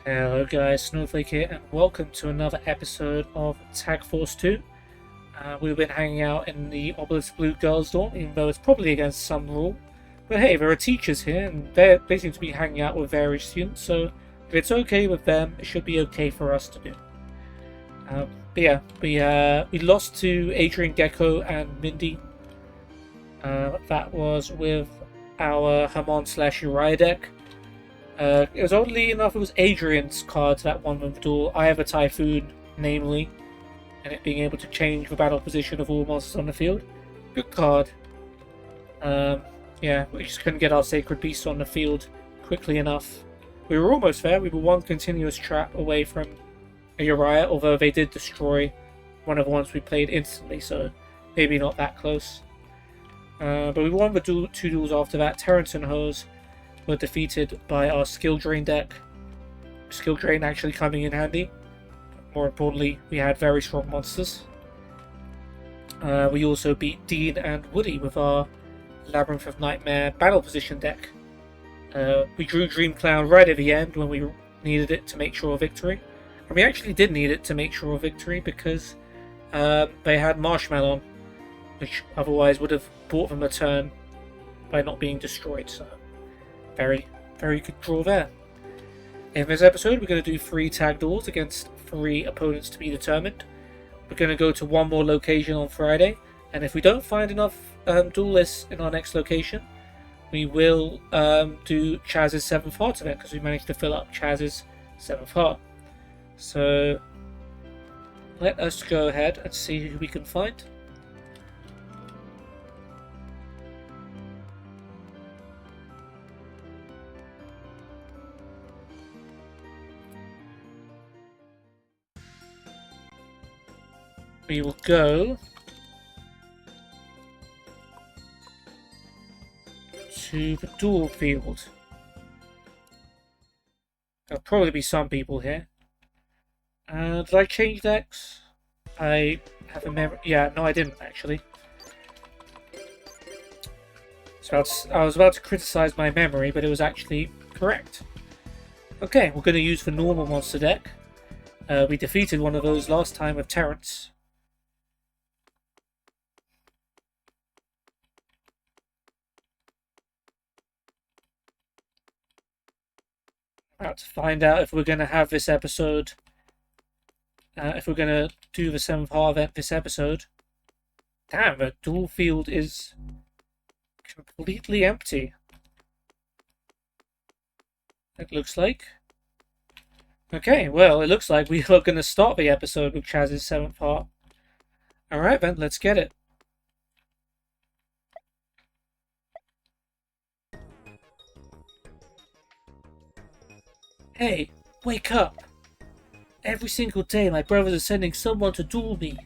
Hello guys, Snowflake here, and welcome to another episode of Tag Force 2. We've been hanging out in the Obelisk Blue Girls dorm, even though it's probably against some rule. But hey, there are teachers here, and they seem to be hanging out with various students, so if it's okay with them, it should be okay for us to do. We lost to Adrian Gecko and Mindy. That was with our Hamon/Uriah deck. It was oddly enough, it was Adrian's card that won the duel. I have a Typhoon, namely, and it being able to change the battle position of all monsters on the field. Good card. Yeah, we just couldn't get our Sacred Beast on the field quickly enough. We were almost there. We were one continuous trap away from a Uriah, although they did destroy one of the ones we played instantly, so maybe not that close. But we won the two duels after that. Terrence and Hose were defeated by our Skill Drain deck. Skill Drain actually coming in handy. More importantly, we had very strong monsters. We also beat Dean and Woody with our Labyrinth of Nightmare battle position deck. We drew Dream Clown right at the end when we needed it to make sure of victory. And we actually did need it to make sure of victory because they had Marshmallow on, which otherwise would have bought them a turn by not being destroyed. So very, very good draw there. In this episode, we're going to do 3 tag duels against 3 opponents to be determined. We're going to go to one more location on Friday, and if we don't find enough duelists in our next location, we will do Chazz's 7th heart event, because we managed to fill up Chazz's 7th heart. So let us go ahead and see who we can find. We will go to the duel field. There'll probably be some people here. Did I change decks? I have a memory. Yeah, no, I didn't actually. I was about to criticize my memory, but it was actually correct. Okay, we're going to use the normal monster deck. We defeated one of those last time with Terrence. About to find out if we're going to have this episode. If we're going to do the 7th heart event this episode. Damn, the duel field is completely empty. It looks like. Okay, well, it looks like we are going to start the episode with Chazz's 7th heart. Alright then, let's get it. Hey, wake up! Every single day my brothers are sending someone to duel me.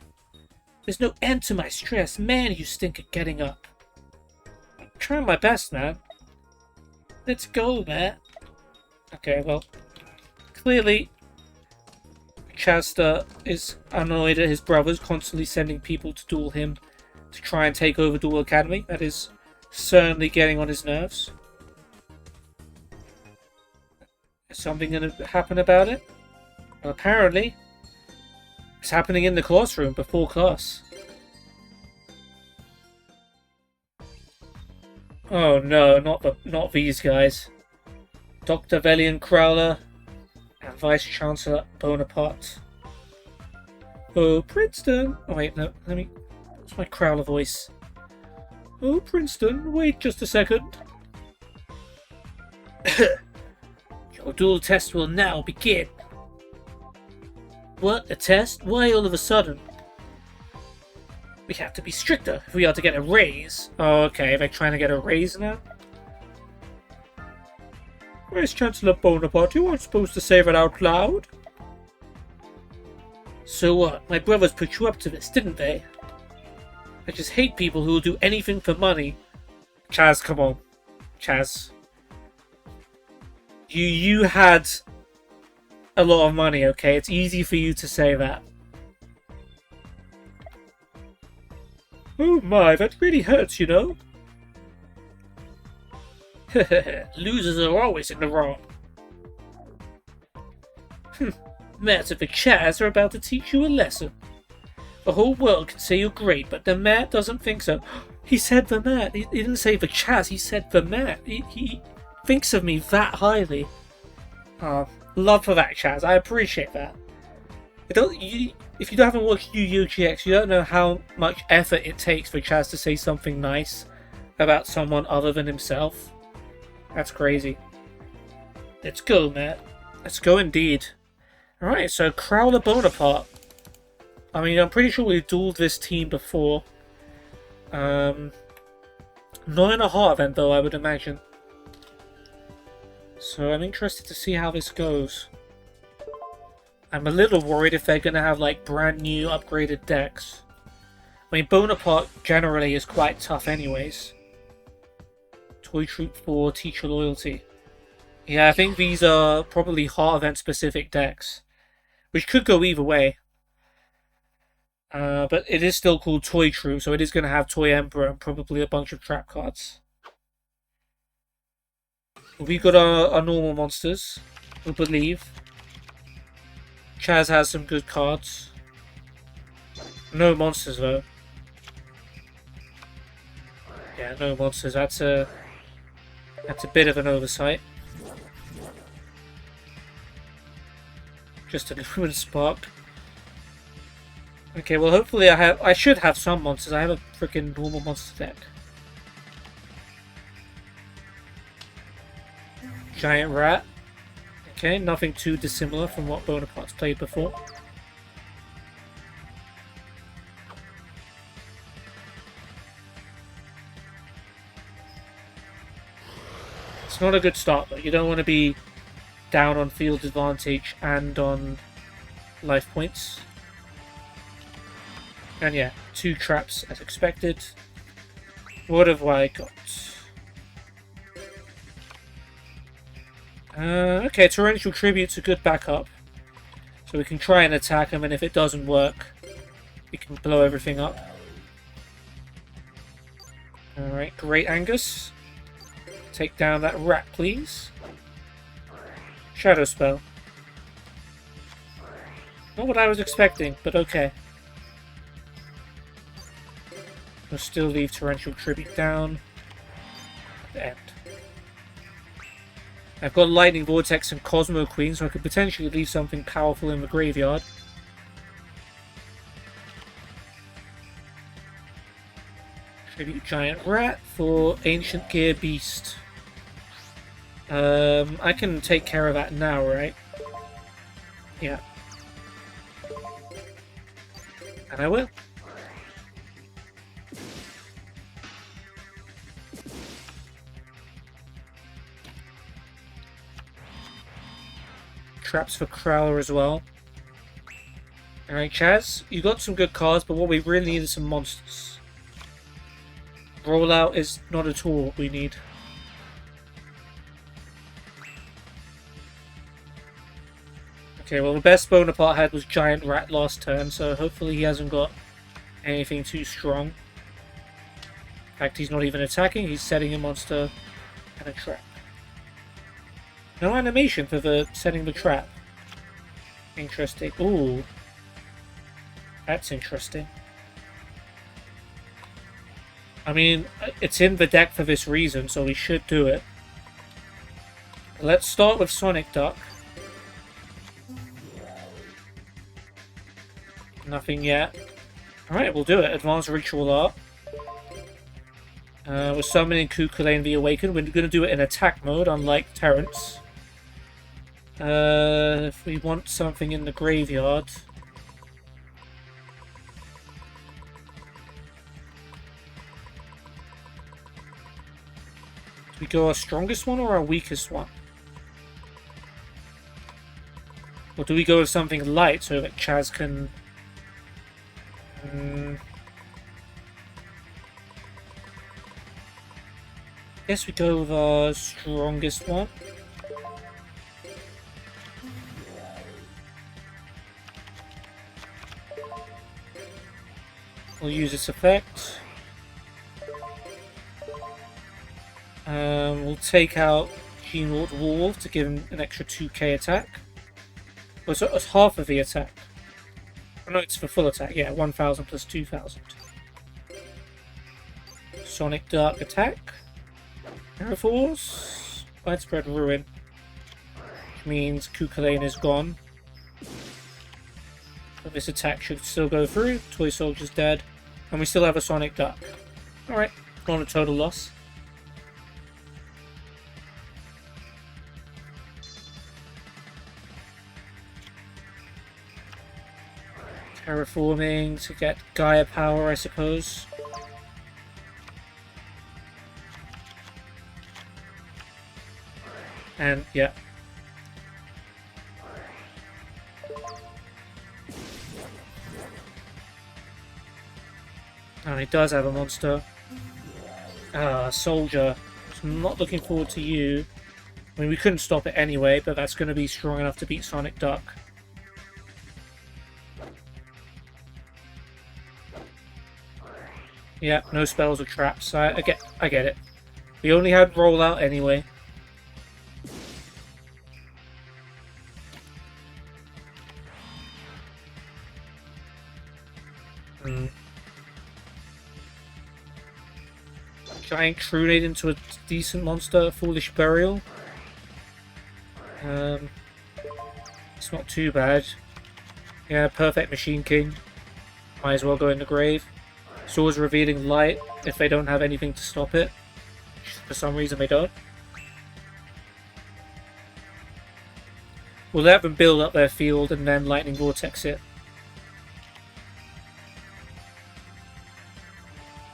There's no end to my stress. Man, you stink at getting up. I'm trying my best, man. Let's go, man. Okay, well, clearly Chazz is annoyed at his brothers constantly sending people to duel him to try and take over Duel Academy. That is certainly getting on his nerves. Is something going to happen about it? Well, apparently, it's happening in the classroom before class. Oh no, not these guys. Dr. Velian Crowler and Vice Chancellor Bonaparte. Oh, Princeton! Oh wait, no, what's my Crowler voice? Oh, Princeton, wait just a second. Your duel test will now begin. What? A test? Why all of a sudden? We have to be stricter if we are to get a raise. Oh, okay, they're trying to get a raise now? Vice Chancellor Bonaparte, you weren't supposed to say that out loud. So what? My brothers put you up to this, didn't they? I just hate people who will do anything for money. Chazz, come on. Chazz. You had a lot of money, okay? It's easy for you to say that. Oh my, that really hurts, you know? Losers are always in the wrong. Matt and the Chazz are about to teach you a lesson. The whole world can say you're great, but the Matt doesn't think so. He said the Matt. He didn't say the Chazz, he said the Matt. He thinks of me that highly. Oh, love for that, Chazz. I appreciate that. If you haven't watched Yu Yu GX, you don't know how much effort it takes for Chazz to say something nice about someone other than himself. That's crazy. Let's go, Matt. Let's go indeed. Alright, so Crowler Bonaparte. I mean, I'm pretty sure we've dueled this team before. Not in a heart event, though, I would imagine. So I'm interested to see how this goes. I'm a little worried if they're going to have, like, brand new upgraded decks. I mean, Bonaparte generally is quite tough anyways. Toy Troop for Teacher Loyalty. Yeah, I think these are probably heart event specific decks. Which could go either way. But it is still called Toy Troop, so it is going to have Toy Emperor and probably a bunch of trap cards. We got our normal monsters, we believe. Chazz has some good cards. No monsters though. Yeah, no monsters. That's a bit of an oversight. Just a Lumen Spark. Okay, well hopefully I should have some monsters. I have a freaking normal monster deck. Giant Rat. Okay, nothing too dissimilar from what Bonaparte's played before. It's not a good start, but you don't want to be down on field advantage and on life points. And yeah, 2 traps as expected. What have I got? Okay, Torrential Tribute's a good backup. So we can try and attack him, and if it doesn't work, we can blow everything up. Alright, Great Angus. Take down that rat, please. Shadow Spell. Not what I was expecting, but okay. We'll still leave Torrential Tribute down. At the end. I've got Lightning Vortex and Cosmo Queen, so I could potentially leave something powerful in the graveyard. Tribute Giant Rat for Ancient Gear Beast. I can take care of that now, right? Yeah. And I will. Traps for Crowler as well. Alright, Chazz, you got some good cards, but what we really need is some monsters. Rollout is not at all what we need. Okay, well the best Bonaparte had was Giant Rat last turn, so hopefully he hasn't got anything too strong. In fact, he's not even attacking, he's setting a monster and a trap. No animation for the setting the trap. Interesting. Ooh. That's interesting. I mean, it's in the deck for this reason, so we should do it. Let's start with Sonic Duck. Nothing yet. Alright, we'll do it. Advanced Ritual Art. We're summoning Kukulane the Awakened. We're going to do it in attack mode, unlike Terrence. If we want something in the graveyard... Do we go our strongest one or our weakest one? Or do we go with something light so that Chazz can... Guess we go with our strongest one. We'll use its effect. We'll take out Gene Lord Wolf to give him an extra 2k attack. Oh, so it's half of the attack. Oh, no, it's for full attack. Yeah, 1,000 plus 2,000. Sonic Dark attack. Terraforce. Widespread ruin. Which means Kukulane is gone. But this attack should still go through. Toy Soldier's dead. And we still have a Sonic Duck. Alright, not a total loss. Terraforming to get Gaia power, I suppose. And, yeah. And he does have a monster. Soldier. I'm not looking forward to you. I mean, we couldn't stop it anyway, but that's going to be strong enough to beat Sonic Duck. Yeah, no spells or traps. I get it. We only had rollout anyway. Giant Crunade into a decent monster, Foolish Burial. It's not too bad. Yeah, Perfect Machine King. Might as well go in the grave. Swords Revealing Light if they don't have anything to stop it. For some reason they don't. We'll let them build up their field and then Lightning Vortex it.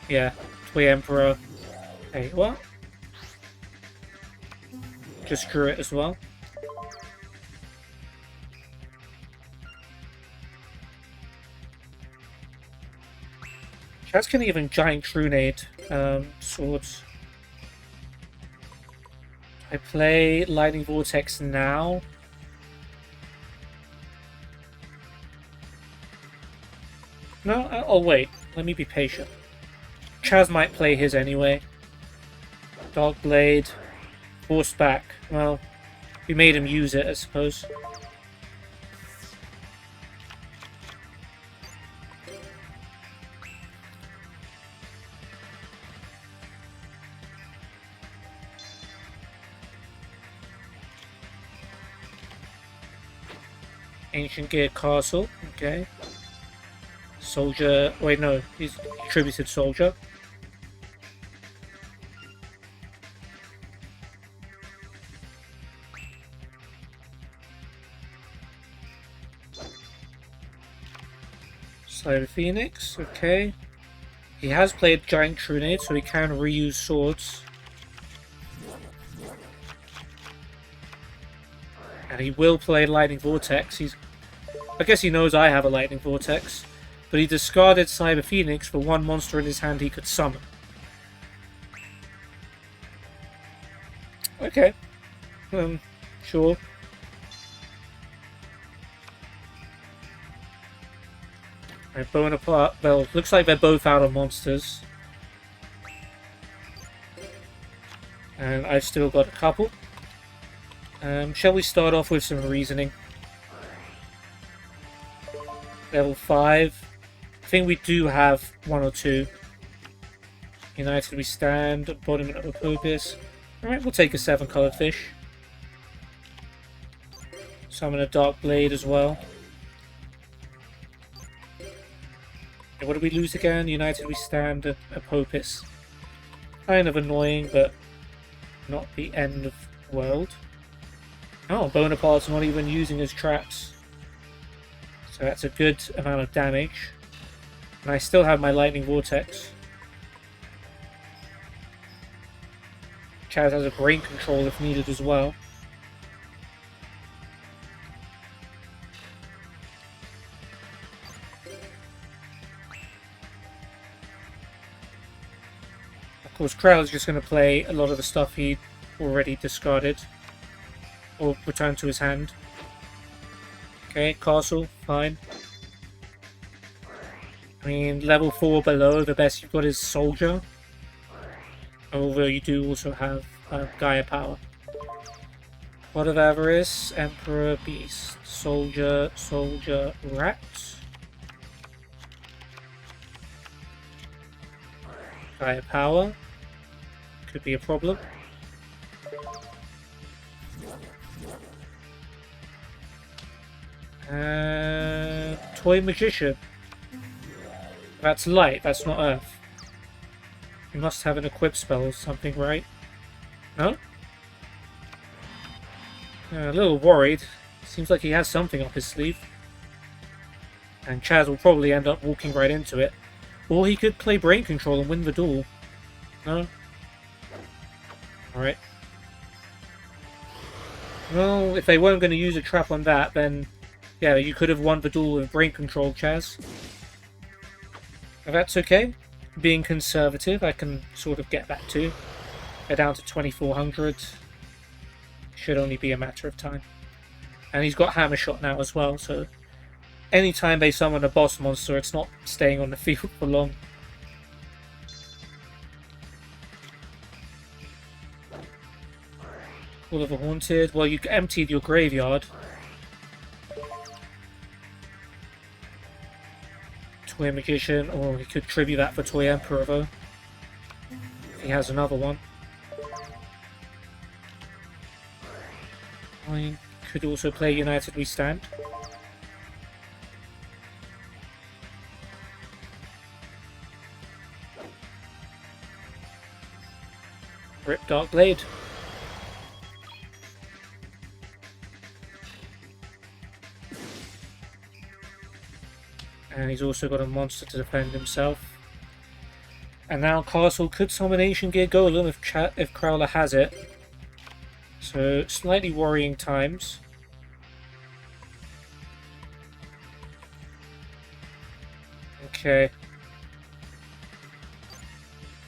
Yeah, Toy Emperor. Hey, what? Just drew it as well. Chazz can even Giant Crunade swords. I play Lightning Vortex now. No, I'll wait. Let me be patient. Chazz might play his anyway. Dark Blade. Force back. Well, we made him use it, I suppose. Ancient Gear Castle. Okay. Soldier. Wait, no. He's Attributed Soldier. Cyber Phoenix, okay. He has played Giant Crunade, so he can reuse swords. And he will play Lightning Vortex. I guess he knows I have a Lightning Vortex. But he discarded Cyber Phoenix for one monster in his hand he could summon. Okay. Sure. Right, Bonaparte. Well, looks like they're both out of monsters. And I've still got a couple. Shall we start off with some reasoning? Level 5. I think we do have one or two. United We Stand, Embodiment of Apopis. Alright, we'll take a 7-colored fish. Summon a Dark Blade as well. And what did we lose again? United We Stand, Apopis. Kind of annoying, but not the end of the world. Oh, Bonaparte's not even using his traps. So that's a good amount of damage. And I still have my Lightning Vortex. Chazz has a Brain Control if needed as well. Of course, Crowler's just going to play a lot of the stuff he already discarded. Or returned to his hand. Okay, Castle, fine. I mean, level 4 below, the best you've got is Soldier. Although you do also have Gaia power. Pot of Avarice, Emperor, Beast, Soldier, Soldier, Rat. Fire Power. Could be a problem. Toy Magician. That's light, that's not earth. He must have an equip spell or something, right? No? A little worried. Seems like he has something up his sleeve. And Chazz will probably end up walking right into it. Or he could play Brain Control and win the duel. No? Alright. Well, if they weren't going to use a trap on that, then yeah, you could have won the duel with Brain Control, Chazz. But that's okay. Being conservative, I can sort of get that too. They're down to 2400. Should only be a matter of time. And he's got Hammer Shot now as well, so anytime they summon a boss monster, it's not staying on the field for long. All of the Haunted. Well, you emptied your graveyard. Toy Magician, or he could tribute that for Toy Emperor though. If he has another one. I could also play United We Stand. Rip Dark Blade. And he's also got a monster to defend himself. And now Castle could summon Ancient Gear Golem if Crowler has it. So, slightly worrying times. Okay.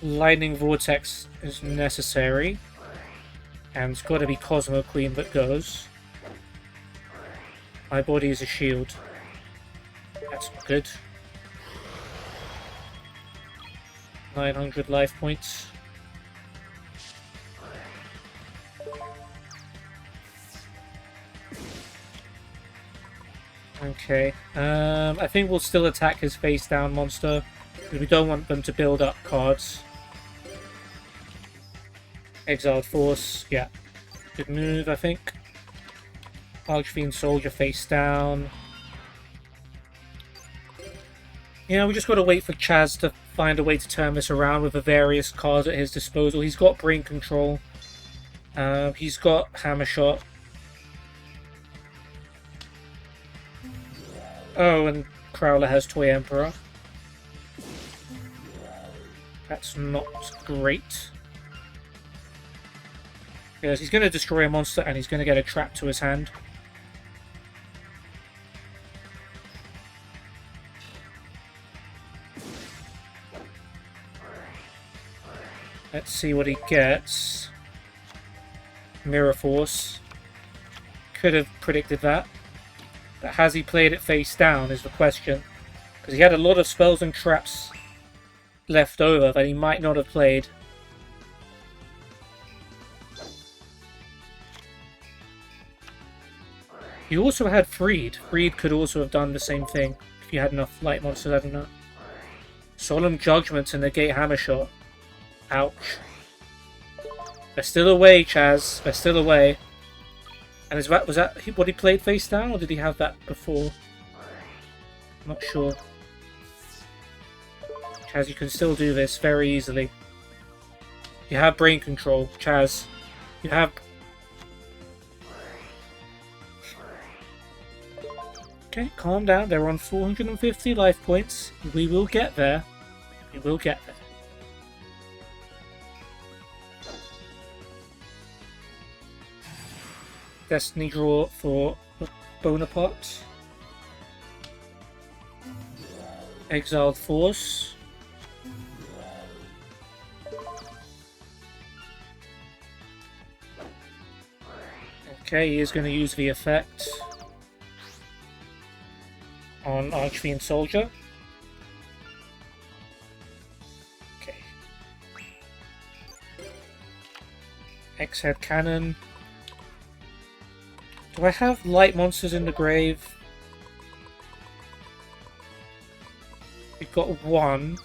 Lightning Vortex is necessary. And it's got to be Cosmo Queen that goes. My body is a shield. That's not good. 900 life points. Okay. I think we'll still attack his face down monster, because we don't want them to build up cards. Exiled Force, yeah. Good move, I think. Archfiend Soldier face down. Yeah, we just got to wait for Chazz to find a way to turn this around with the various cards at his disposal. He's got Brain Control. He's got Hammer Shot. Oh, and Crowler has Toy Emperor. That's not great. Because he's going to destroy a monster and he's going to get a trap to his hand. Let's see what he gets. Mirror Force. Could have predicted that. But has he played it face down is the question. Because he had a lot of spells and traps left over that he might not have played. He also had Freed. Freed could also have done the same thing if you had enough light monsters, I don't know. Solemn Judgment to negate Hammer Shot. Ouch. They're still away, Chazz. They're still away. And was that what he played face down, or did he have that before? I'm not sure. Chazz, you can still do this very easily. You have Brain Control, Chazz. You have... Okay, calm down. They're on 450 life points. We will get there. We will get there. Destiny draw for Bonaparte. Exiled Force. Okay, he is going to use the effect on Archfiend Soldier. Okay. X-Head Cannon. Do I have light monsters in the grave? We've got one.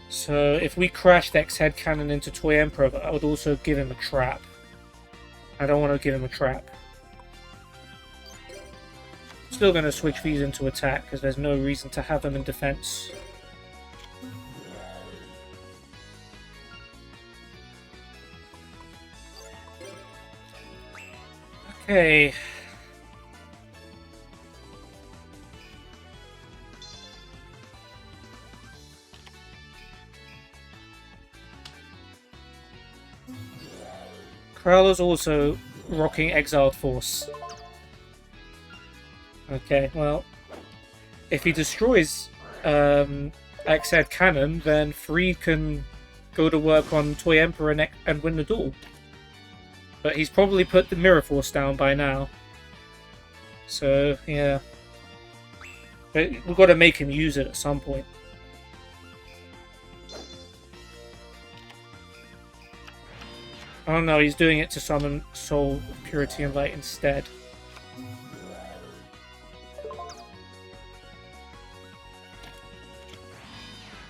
So if we crashed X-Head Cannon into Toy Emperor, I would also give him a trap. I don't want to give him a trap. Still going to switch these into attack, because there's no reason to have them in defense. Okay. Crowler's also rocking Exiled Force. Okay, well, if he destroys X-Head Cannon, then Freed can go to work on Toy Emperor and win the duel. But he's probably put the Mirror Force down by now. So, yeah. But we've got to make him use it at some point. Oh no, he's doing it to summon Soul, Purity, and Light instead.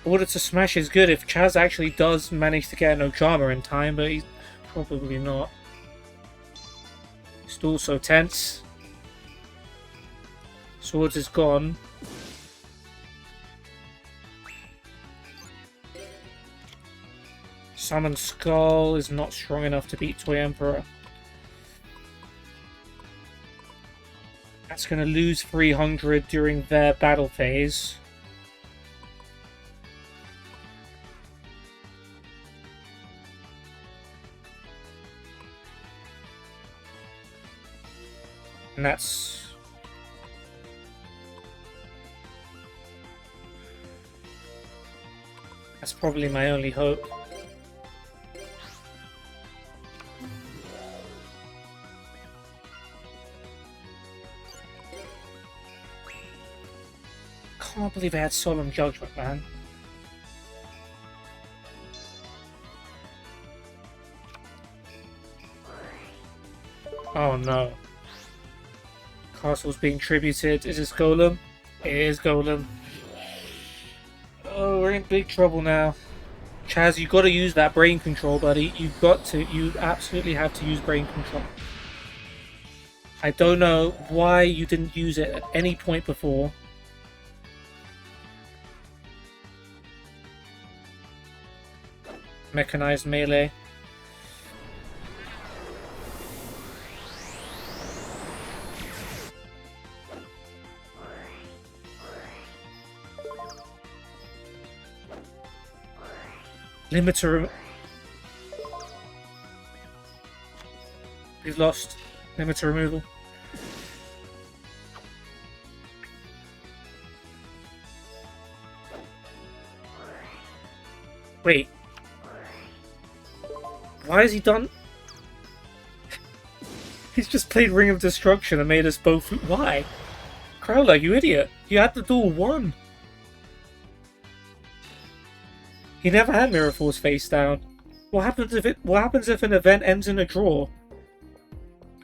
Order to Smash is good if Chazz actually does manage to get an Ojama in time, but he's probably not. Still so tense. Swords is gone. Summon Skull is not strong enough to beat Toy Emperor. That's going to lose 300 during their battle phase. And that's probably my only hope. Can't believe I had Solemn Judgment, man. Oh no. Castle's being tributed. Is this Golem? It is Golem. Oh, we're in big trouble now. Chazz, you got to use that brain control, buddy. You've got to. You absolutely have to use brain control. I don't know why you didn't use it at any point before. Mechanized melee. Limiter. We've lost limiter removal. Wait. Why has he done? He's just played Ring of Destruction and made us both. Why? Crowler, you idiot! You had the duel won. He never had Mirror Force face down. What happens if an event ends in a draw?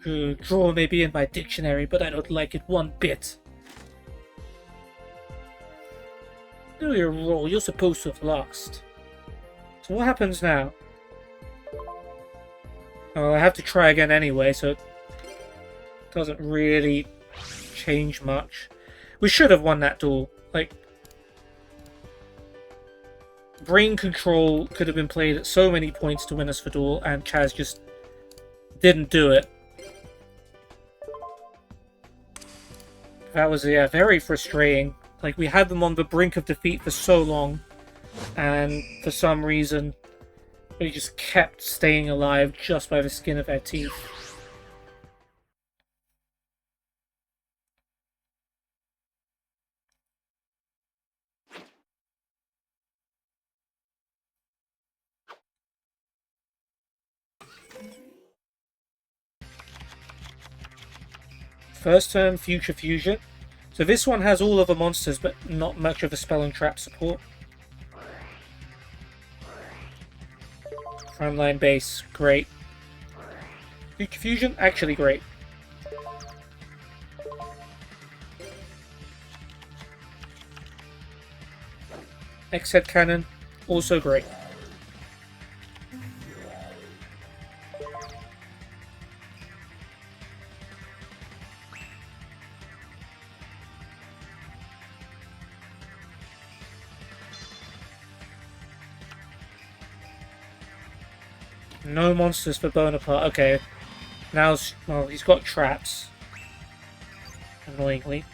Draw may be in my dictionary, but I don't like it one bit. Do your roll. You're supposed to have lost. So what happens now? Oh, I have to try again anyway, so it doesn't really change much. We should have won that duel. Like, Brain Control could have been played at so many points to win us the duel, and Chazz just didn't do it. That was, yeah, very frustrating. Like, we had them on the brink of defeat for so long, and for some reason, they just kept staying alive just by the skin of their teeth. First turn, Future Fusion. So this one has all of the monsters, but not much of a spell and trap support. Frontline base, great. Future Fusion, actually great. X-Head Cannon, also great. No monsters for Bonaparte. Okay. Now, well, he's got traps. Annoyingly.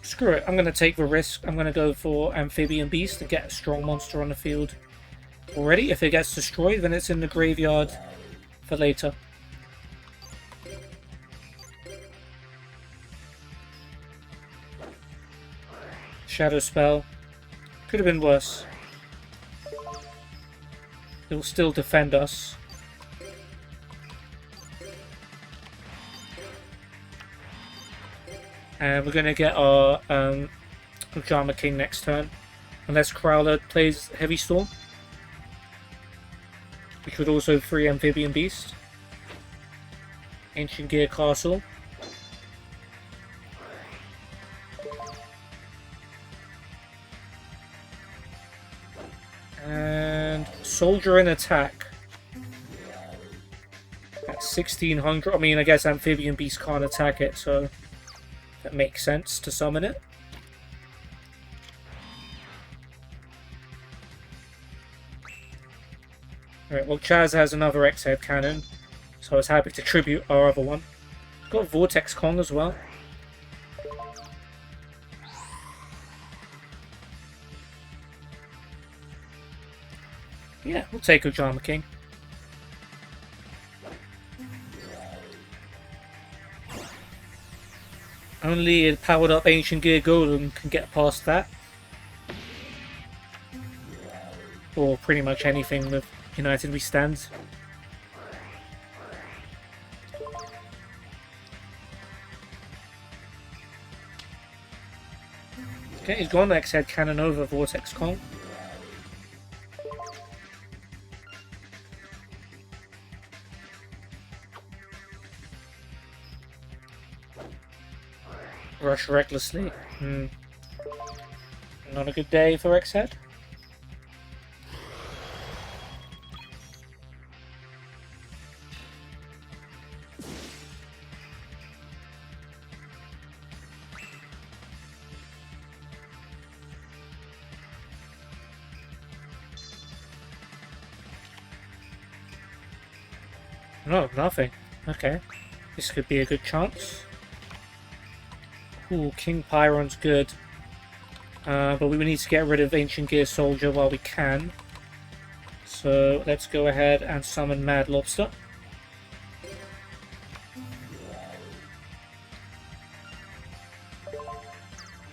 Screw it. I'm going to take the risk. I'm going to go for Amphibian Beast to get a strong monster on the field already. If it gets destroyed, then it's in the graveyard for later. Shadow Spell. Could have been worse. It will still defend us. And we're going to get our Pajama King next turn. Unless Crowler plays Heavy Storm. Which would also free Amphibian Beast. Ancient Gear Castle. And Soldier in Attack. At 1600. I mean, I guess Amphibian Beast can't attack it, so that makes sense to summon it. Alright, well, Chazz has another X-Head Cannon, so I was happy to tribute our other one. Got Vortex Kong as well. Yeah, we'll take Ojama King. Only a powered up Ancient Gear Golem can get past that. Or pretty much anything with United We Stand. Okay, he's gone X-Head Cannon over Vortex Kong. Rush recklessly. Not a good day for X-Head. No, nothing. Okay. This could be a good chance. Ooh, King Pyron's good. But we need to get rid of Ancient Gear Soldier while we can. So let's go ahead and summon Mad Lobster.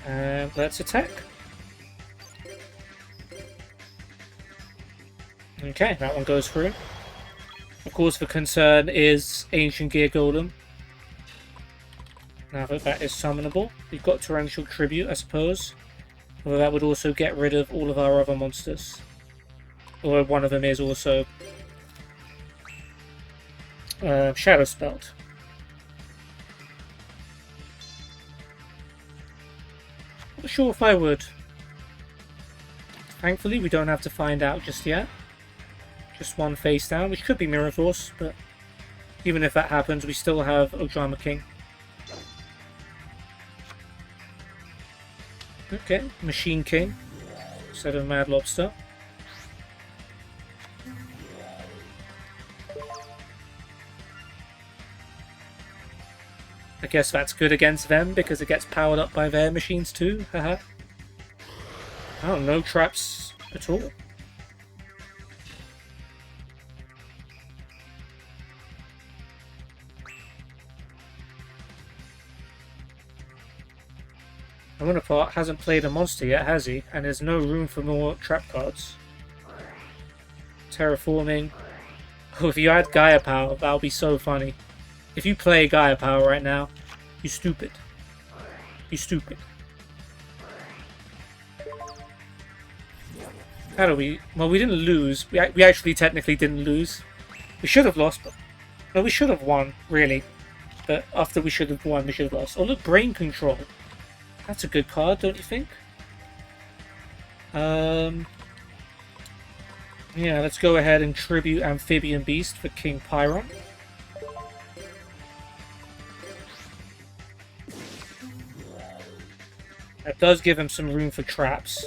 And let's attack. Okay, that one goes through. Of course, the concern is Ancient Gear Golem. Now that that is summonable, we've got Torrential Tribute, I suppose. Although that would also get rid of all of our other monsters. Or one of them is also Shadow Spelled. Not sure if I would. Thankfully, we don't have to find out just yet. Just one face down, which could be Mirror Force, but even if that happens, we still have Ojama King. Okay, Machine King instead of Mad Lobster. I guess that's good against them because it gets powered up by their machines too. Haha. Oh, no traps at all. Bonaparte hasn't played a monster yet, has he? And there's no room for more trap cards. Terraforming. Oh, if you add Gaia Power, that would be so funny. If you play Gaia Power right now, you stupid. You stupid. How do we... Well, we didn't lose. We actually technically didn't lose. We should have lost, but... No, we should have won, really. But after we should have won, we should have lost. Oh, look, Brain Control. That's a good card, don't you think? Yeah, let's go ahead and tribute Amphibian Beast for King Pyron. That does give him some room for traps.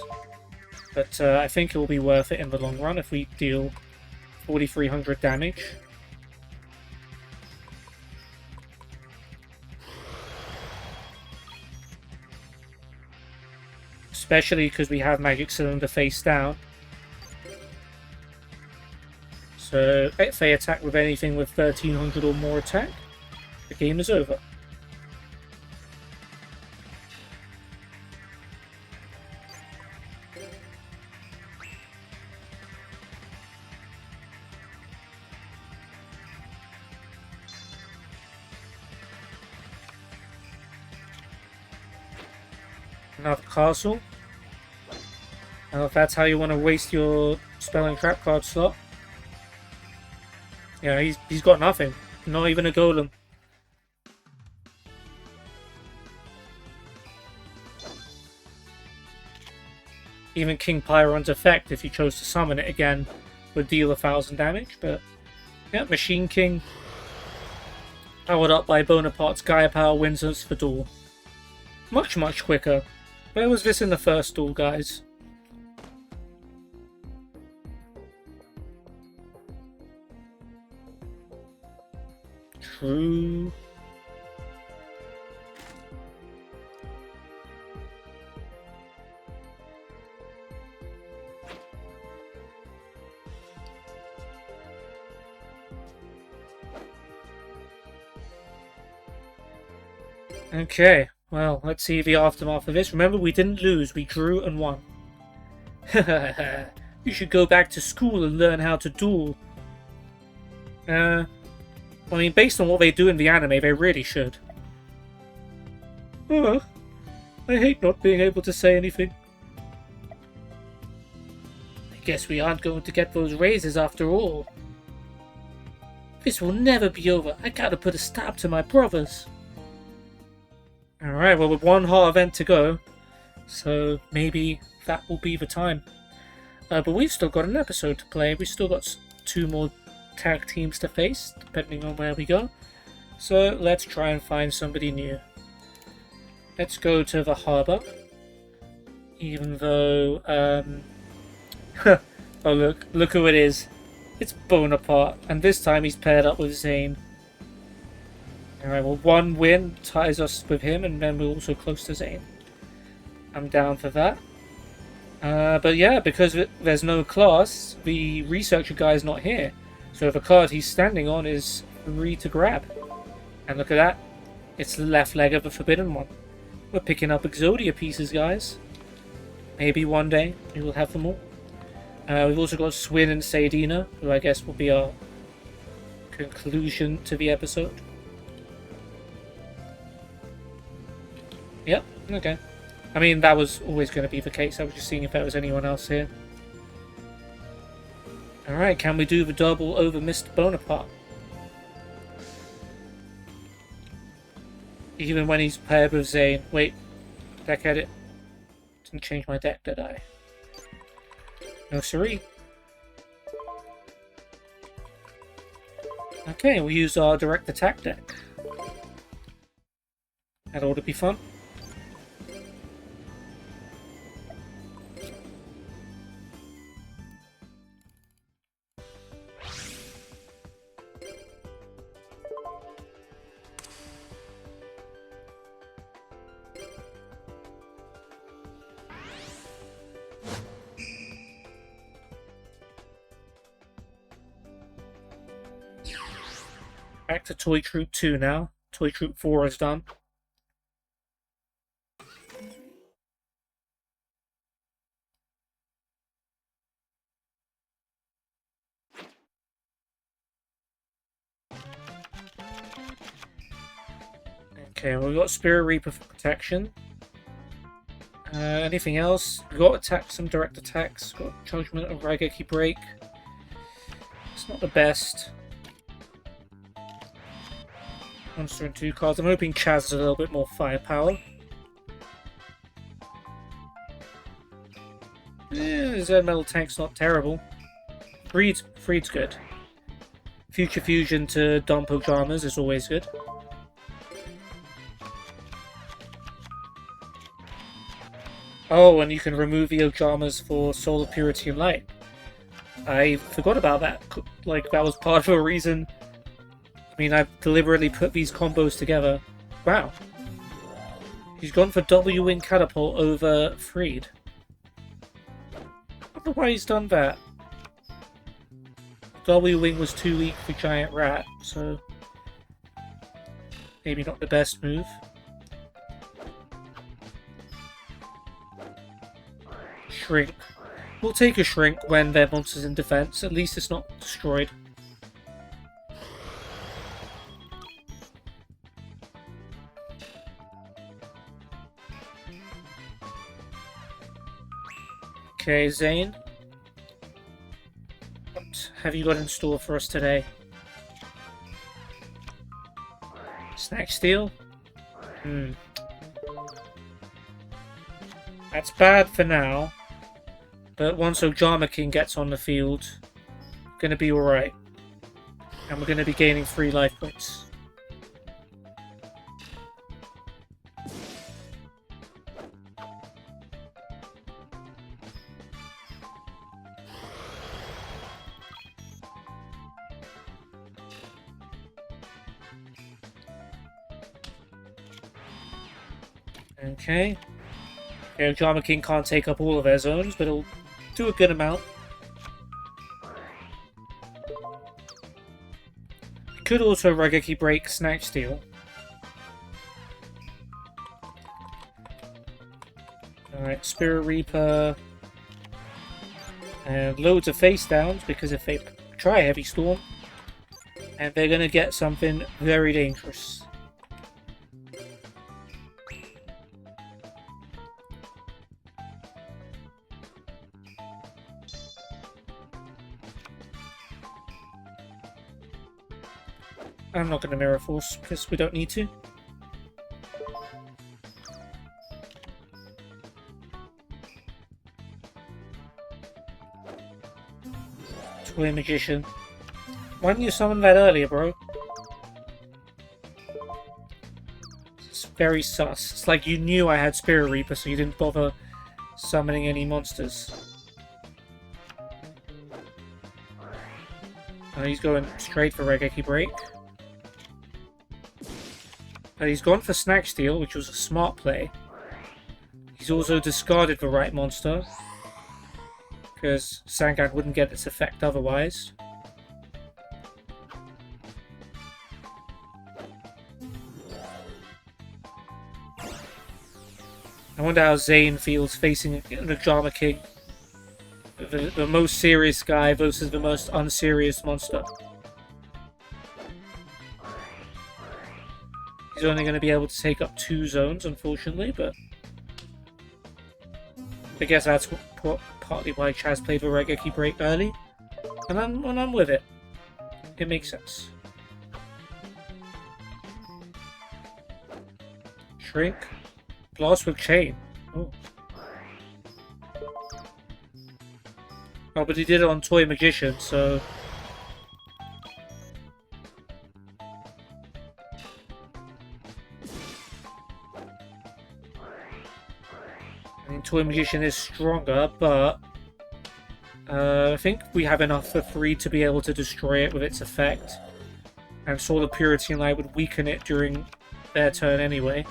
But I think it will be worth it in the long run if we deal 4,300 damage. Especially because we have Magic Cylinder face down. So if they attack with anything with 1,300 or more attack, the game is over. Another castle. Now if that's how you want to waste your spell and trap card slot. Yeah, he's got nothing. Not even a golem. Even King Pyron's effect, if you chose to summon it again, would deal 1,000 damage, but yeah, Machine King powered up by Bonaparte's Gaia Power wins us the duel. Much, much quicker. Where was this in the first duel, guys? True. Okay, well, let's see the aftermath of this. Remember, we didn't lose, we drew and won. You should go back to school and learn how to duel. I mean, based on what they do in the anime, they really should. Oh, I hate not being able to say anything. I guess we aren't going to get those raises after all. This will never be over. I gotta put a stop to my brothers. Alright, well, with one heart event to go, so maybe that will be the time. But we've still got an episode to play. We've still got 2 more tag teams to face, depending on where we go. So let's try and find somebody new. Let's go to the harbour. Even though, oh look who it is. It's Bonaparte, and this time he's paired up with Zane. Alright, well, 1 win ties us with him, and then we're also close to Zane. I'm down for that. But yeah, because there's no class, the researcher guy is not here. So the card he's standing on is free to grab. And look at that. It's the left leg of the Forbidden One. We're picking up Exodia pieces, guys. Maybe one day we will have them all. We've also got Swin and Saidina, who I guess will be our conclusion to the episode. Yep, okay. I mean, that was always going to be the case. I was just seeing if there was anyone else here. Alright, can we do the double over Mr. Bonaparte? Even when he's paired with Zane. Wait, deck edit. Didn't change my deck, did I? No siree. Okay, we'll use our direct attack deck. That ought to be fun. Back to Toy Troop 2 now. Toy Troop 4 is done. Okay, well, we've got Spirit Reaper for protection. Anything else? We got attack, some direct attacks. Got Judgment and Raigeki Break. It's not the best. Monster and 2 cards. I'm hoping Chazz has a little bit more firepower. Zed Metal Tank's not terrible. Freed's good. Future Fusion to dump Pajamas is always good. Oh, and you can remove the Ojamas for Solar Purity and Light. I forgot about that. Like, that was part of a reason. I mean, I've deliberately put these combos together. Wow. He's gone for W-Wing Catapult over Freed. I wonder why he's done that. W-Wing was too weak for Giant Rat, so maybe not the best move. Shrink. We'll take a Shrink when their monster's in defense. At least it's not destroyed. Okay, Zane. What have you got in store for us today? Snack Steel? That's bad for now. But once Ojama King gets on the field, we're going to be alright. And we're going to be gaining 3 life points. Okay. Ojama King can't take up all of their zones, but he'll do a good amount. Could also Raigeki Break Snack Steel. Alright, Spirit Reaper. And loads of face downs, because if they try Heavy Storm, and they're gonna get something very dangerous. I'm not going to Mirror Force, because we don't need to. Toy Magician. Why didn't you summon that earlier, bro? It's very sus. It's like you knew I had Spirit Reaper, so you didn't bother summoning any monsters. He's going straight for Raigeki Break. He's gone for Snack Steel, which was a smart play. He's also discarded the right monster, because Sangad wouldn't get its effect otherwise. I wonder how Zane feels facing an Ojama King. The most serious guy versus the most unserious monster. He's only going to be able to take up 2 zones, unfortunately, but I guess that's partly why Chazz played the Raigeki Break early, and I'm with it. It makes sense. Shrink. Blast with Chain. Oh. Oh, but he did it on Toy Magician, so... I mean, Toy Magician is stronger, but... I think we have enough for Freed to be able to destroy it with its effect. And Solar Purity and Light would weaken it during their turn anyway.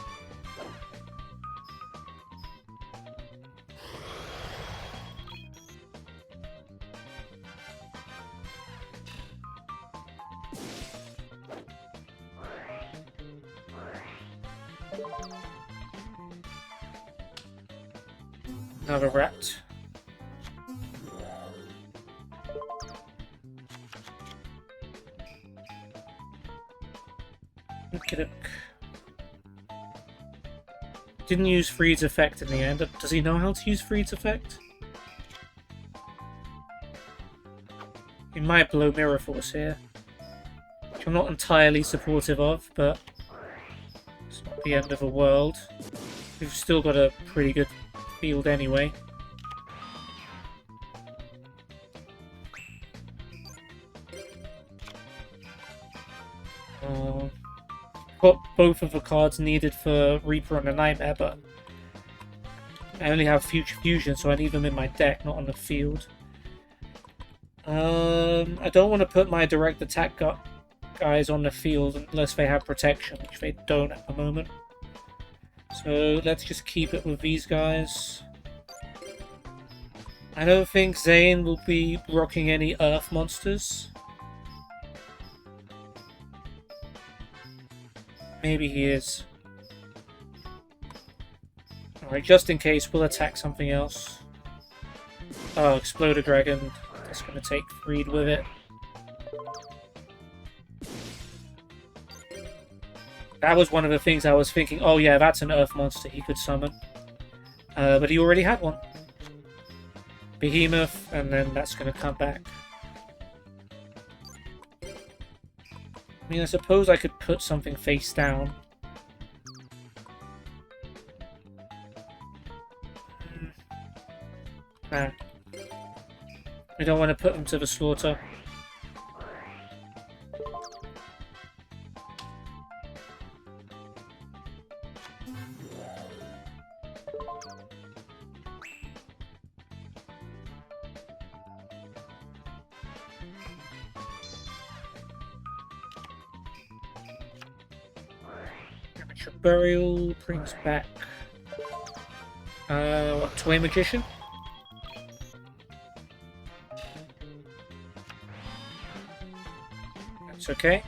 Another rat. Okay. Didn't use Freed's effect in the end. Does he know how to use Freed's effect? He might blow Mirror Force here, which I'm not entirely supportive of, but it's not the end of the world. We've still got a pretty good field anyway. Got both of the cards needed for Reaper and the Nightmare, but I only have Future Fusion, so I need them in my deck, not on the field. I don't want to put my direct attack guys on the field unless they have protection, which they don't at the moment. So let's just keep it with these guys. I don't think Zane will be rocking any Earth monsters. Maybe he is. Alright, just in case, we'll attack something else. Oh, Exploder Dragon. That's going to take Freed with it. That was one of the things I was thinking, oh yeah, that's an Earth monster he could summon. But he already had one. Behemoth, and then that's going to come back. I mean, I suppose I could put something face down. Nah. We don't want to put them to the slaughter. Burial brings back what, Toy Magician? That's okay.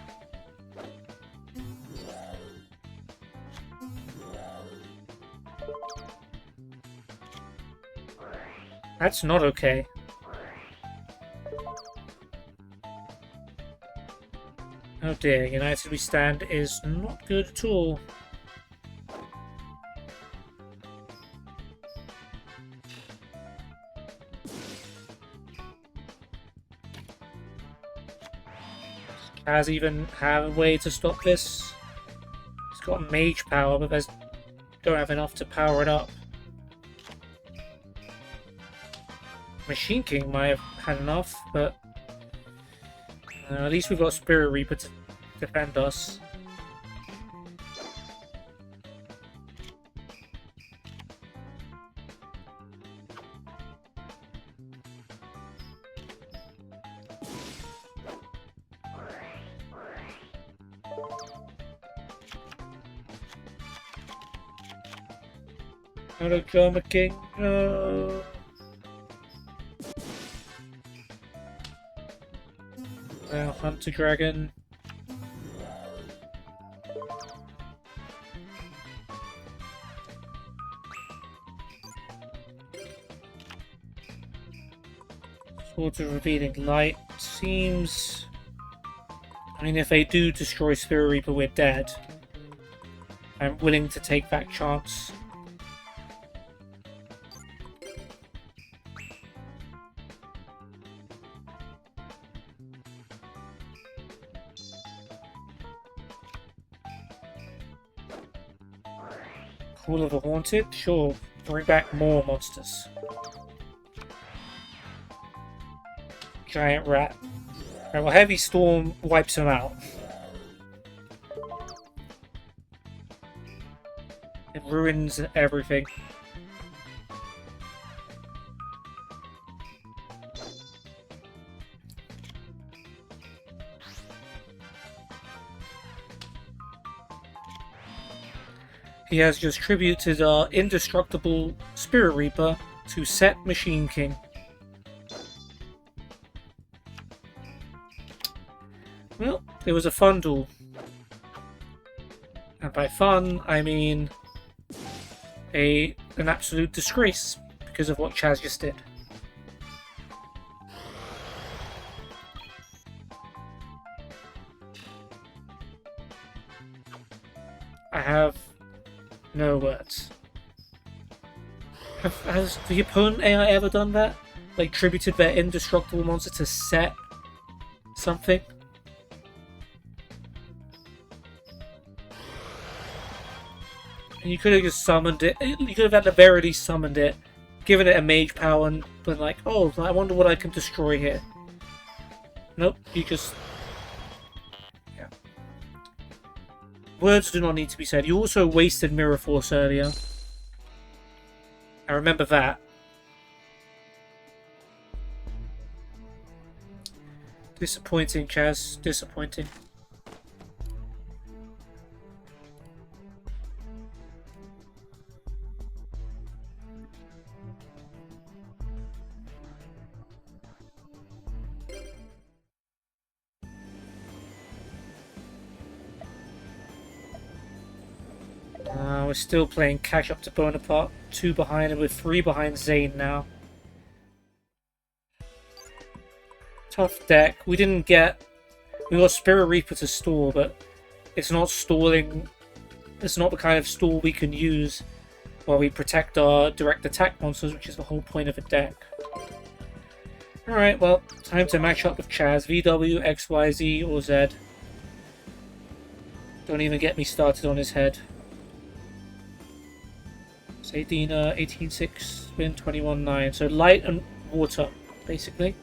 That's not okay. Oh dear, United We Stand is not good at all. Chazz even have a way to stop this? He's got mage power, but don't have enough to power it up. Machine King might have had enough, but at least we've got Spirit Reaper to defend us. No, Drama King, no. Well, Hunter Dragon. Swords of Revealing Light seems... I mean, if they do destroy Spirit Reaper, we're dead. I'm willing to take that chance. Call of the Haunted? Sure. Bring back more monsters. Giant Rat. Right, well, Heavy Storm wipes him out. It ruins everything. He has just tributed our indestructible Spirit Reaper to set Machine King. Well, it was a fun duel. And by fun, I mean an absolute disgrace because of what Chazz just did. I have no words. Has the opponent AI ever done that? Like, tributed their indestructible monster to set something? And you could have just summoned it. You could have at the very least summoned it, given it a mage power, and been like, oh, I wonder what I can destroy here. Nope, you just... Yeah. Words do not need to be said. You also wasted Mirror Force earlier. I remember that. Disappointing, Chazz. Disappointing. We're still playing catch up to Bonaparte. 2 behind, and we're 3 behind Zane now. Tough deck. We got Spirit Reaper to stall, but it's not stalling. It's not the kind of stall we can use while we protect our direct attack monsters, which is the whole point of a deck. Alright, well, time to match up with Chazz. VW, XYZ, or Z. Don't even get me started on his head. Sadina, 18-6, spin, 21-9. So light and water, basically.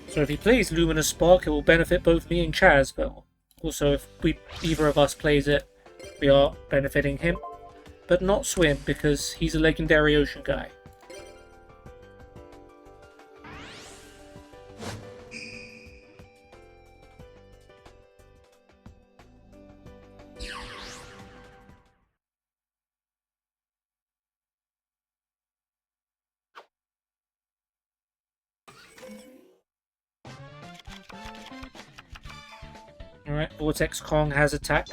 So if he plays Luminous Spark, it will benefit both me and Chazz, but also if either of us plays it, we are benefiting him. But not Swim, because he's a legendary ocean guy. Alright, Vortex Kong has attack.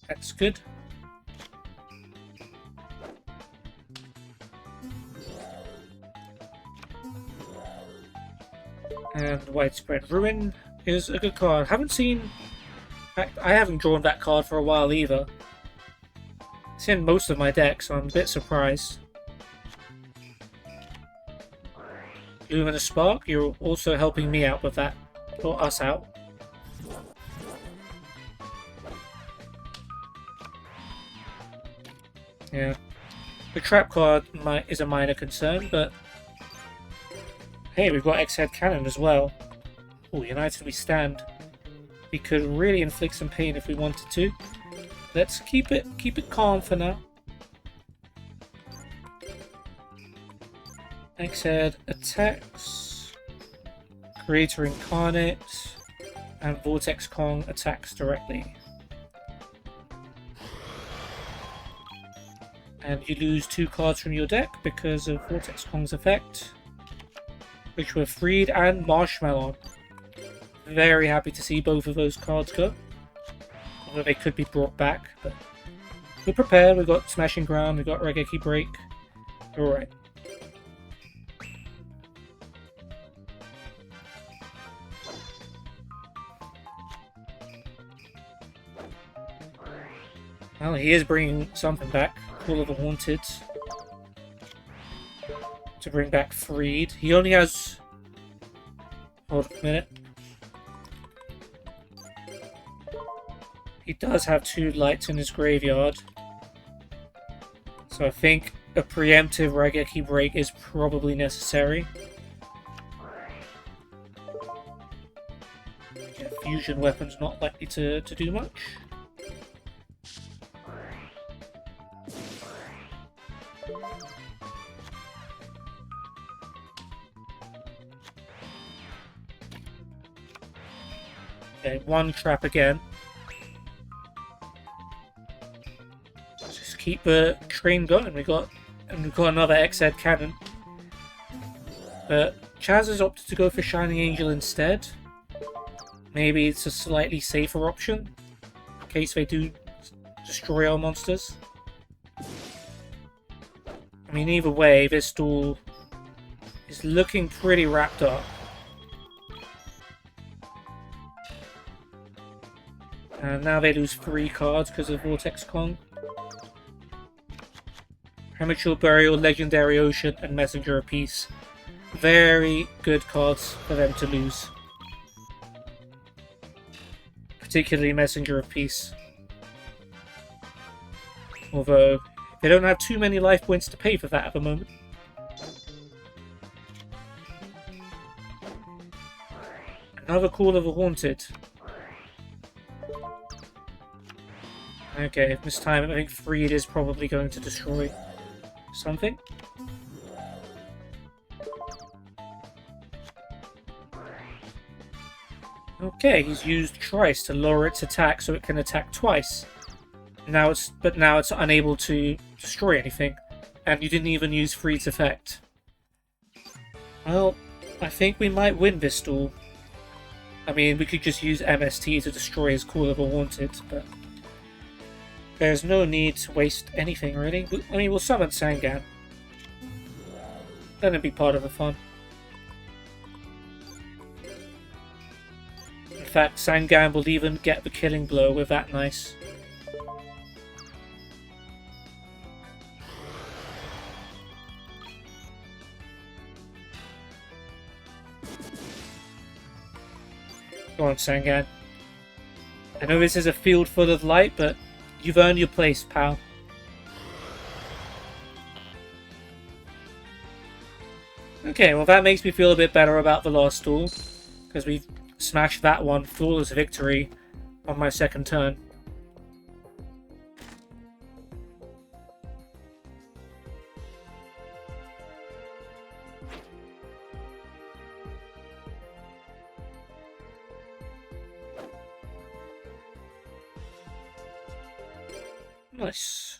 That's good. And Widespread Ruin is a good card. Haven't seen... In fact, I haven't drawn that card for a while either. It's in most of my decks, so I'm a bit surprised. Luminous Spark, you're also helping me out with that. Or us out. Yeah. The trap card is a minor concern, but... Hey, we've got X-Head Cannon as well. Oh, United we stand. We could really inflict some pain if we wanted to. Let's keep it calm for now. X-Head attacks. Creator Incarnate. And Vortex Kong attacks directly. And you lose 2 cards from your deck because of Vortex Kong's effect, which were Freed and Marshmallow. Very happy to see both of those cards go. Although they could be brought back, but we're prepared. We've got Smashing Ground, we've got Regeki Break. Alright. Well, he is bringing something back. Call of the Haunted. To bring back Freed. He only has... Hold on a minute. He does have 2 lights in his graveyard. So I think a preemptive Regeki Break is probably necessary. Yeah, fusion weapon's not likely to do much. Okay, 1 trap again. Just keep the train going. We've got another X-Head Cannon. But Chazz has opted to go for Shining Angel instead. Maybe it's a slightly safer option in case they do destroy our monsters. I mean, either way, this duel is looking pretty wrapped up. And now they lose 3 cards because of Vortex Kong. Premature Burial, Legendary Ocean, and Messenger of Peace. Very good cards for them to lose. Particularly Messenger of Peace. Although, they don't have too many life points to pay for that at the moment. Another Call of the Haunted. Okay, this time I think Freed is probably going to destroy something. Okay, he's used Trice to lower its attack so it can attack twice. Now it's unable to destroy anything, and you didn't even use Freed's effect. Well, I think we might win this duel. I mean, we could just use MST to destroy his Call of the Haunted, but there's no need to waste anything, really. I mean, we'll summon Sangan. Then it'd be part of the fun. In fact, Sangan will even get the killing blow with that nice. Go on, Sangan. I know this is a field full of light, but you've earned your place, pal. Okay, well that makes me feel a bit better about the last duel, because we've smashed that one, flawless victory, on my second turn. Nice.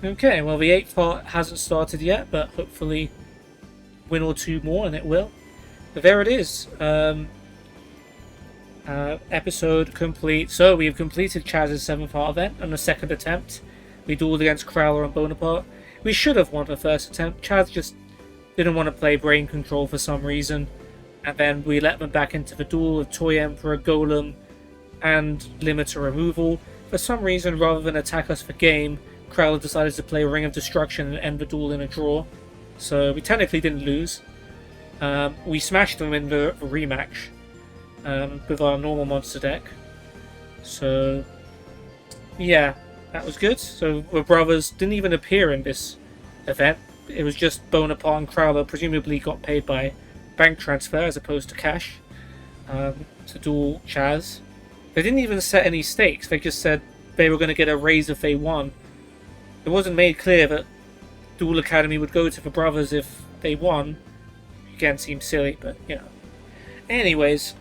Okay, well the 8th part hasn't started yet, but hopefully win or two more and it will. But there it is. Episode complete. So we have completed Chazz's 7th part event on the second attempt. We dueled against Crowler and Bonaparte. We should have won the first attempt. Chazz just didn't want to play Brain Control for some reason. And then we let them back into the duel with Toy Emperor, Golem, and Limiter Removal. For some reason, rather than attack us for game, Crowler decided to play Ring of Destruction and end the duel in a draw. So we technically didn't lose. We smashed them in the rematch with our normal monster deck. So yeah, that was good. So the brothers didn't even appear in this event. It was just Bonaparte and Crowler presumably got paid by bank transfer as opposed to cash to duel Chazz. They didn't even set any stakes. They just said they were going to get a raise if they won. It wasn't made clear that Duel Academy would go to the brothers if they won. Again, seems silly, but you know. Anyways,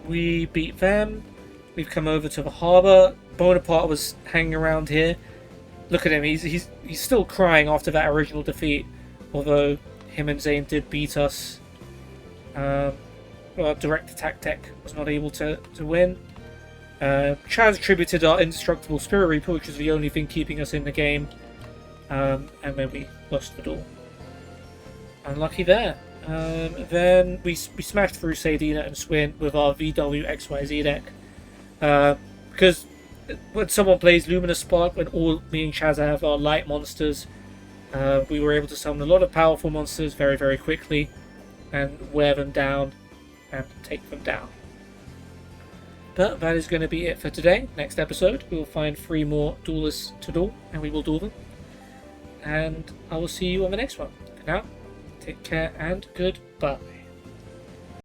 we beat them. We've come over to the harbour. Bonaparte was hanging around here. Look at him. He's still crying after that original defeat. Although him and Zane did beat us. Our direct attack deck was not able to win. Chazz attributed our indestructible Spirit Reaper, which was the only thing keeping us in the game. And then we lost the duel. Unlucky there. Then we smashed through Sadina and Swin with our VW XYZ deck. Because when someone plays Luminous Spark, when all me and Chazz have our light monsters, we were able to summon a lot of powerful monsters very, very quickly and wear them down and take them down. But that is going to be it for today. Next episode, we will find 3 more duelists to duel, and we will duel them. And I will see you on the next one. For now, take care and goodbye.